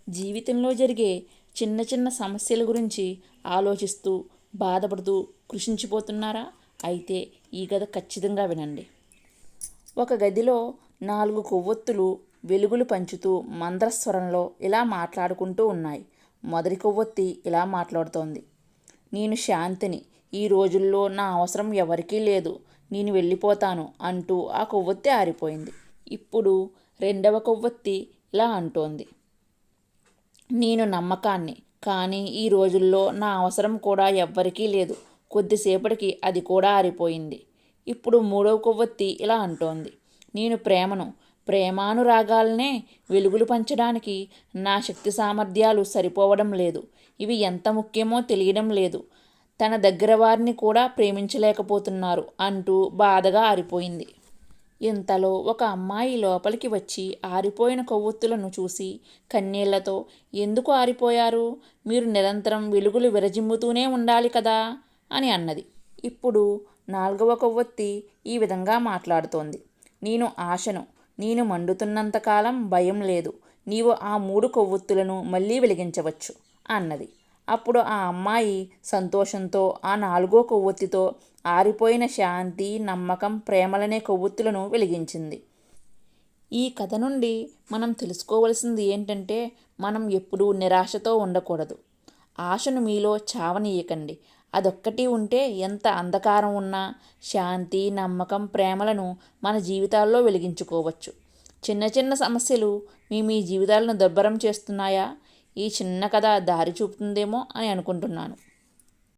జీవితంలో జరిగే చిన్న చిన్న సమస్యల గురించి ఆలోచిస్తూ బాధపడుతూ కృషించిపోతున్నారా? అయితే ఈ కథ ఖచ్చితంగా వినండి. ఒక గదిలో 4 కొవ్వొత్తులు వెలుగులు పంచుతూ మంద్రస్వరంలో ఇలా మాట్లాడుకుంటూ ఉన్నాయి. మొదటి కొవ్వొత్తి ఇలా మాట్లాడుతోంది. నేను శాంతిని. ఈ రోజుల్లో నా అవసరం ఎవరికీ లేదు. నేను వెళ్ళిపోతాను అంటూ ఆ కొవ్వొత్తి ఆరిపోయింది. ఇప్పుడు రెండవ కొవ్వొత్తి ఇలా అంటోంది. నేను నమ్మకాన్ని. కానీ ఈ రోజుల్లో నా అవసరం కూడా ఎవ్వరికీ లేదు. కొద్దిసేపటికి అది కూడా ఆరిపోయింది. ఇప్పుడు మూడవ కొవ్వొత్తి ఇలా అంటోంది. నేను ప్రేమను. ప్రేమానురాగాలనే వెలుగులు పంచడానికి నా శక్తి సామర్థ్యాలు సరిపోవడం లేదు. ఇవి ఎంత ముఖ్యమో తెలియడం లేదు. తన దగ్గర వారిని కూడా ప్రేమించలేకపోతున్నారు అంటూ బాధగా ఆరిపోయింది. ఇంతలో ఒక అమ్మాయి లోపలికి వచ్చి ఆరిపోయిన కొవ్వొత్తులను చూసి కన్నీళ్లతో, ఎందుకు ఆరిపోయారు? మీరు నిరంతరం వెలుగులు విరజిమ్ముతూనే ఉండాలి కదా అని అన్నది. ఇప్పుడు 4వ కొవ్వొత్తి ఈ విధంగా మాట్లాడుతోంది. నేను ఆశను. నేను మండుతున్నంతకాలం భయం లేదు. నీవు ఆ 3 కొవ్వొత్తులను మళ్ళీ వెలిగించవచ్చు అన్నది. అప్పుడు ఆ అమ్మాయి సంతోషంతో ఆ 4వ కొవ్వొత్తితో ఆరిపోయిన శాంతి, నమ్మకం, ప్రేమలనే కొవ్వొత్తులను వెలిగించింది. ఈ కథ నుండి మనం తెలుసుకోవలసింది ఏంటంటే, మనం ఎప్పుడూ నిరాశతో ఉండకూడదు. ఆశను మీలో చావనీయకండి. అదొక్కటి ఉంటే ఎంత అంధకారం ఉన్నా శాంతి, నమ్మకం, ప్రేమలను మన జీవితాల్లో వెలిగించుకోవచ్చు. చిన్న చిన్న సమస్యలు మీ జీవితాలను దుర్భరం చేస్తున్నాయా? ఈ చిన్న కథ దారి చూపుతుందేమో అని అనుకుంటున్నాను.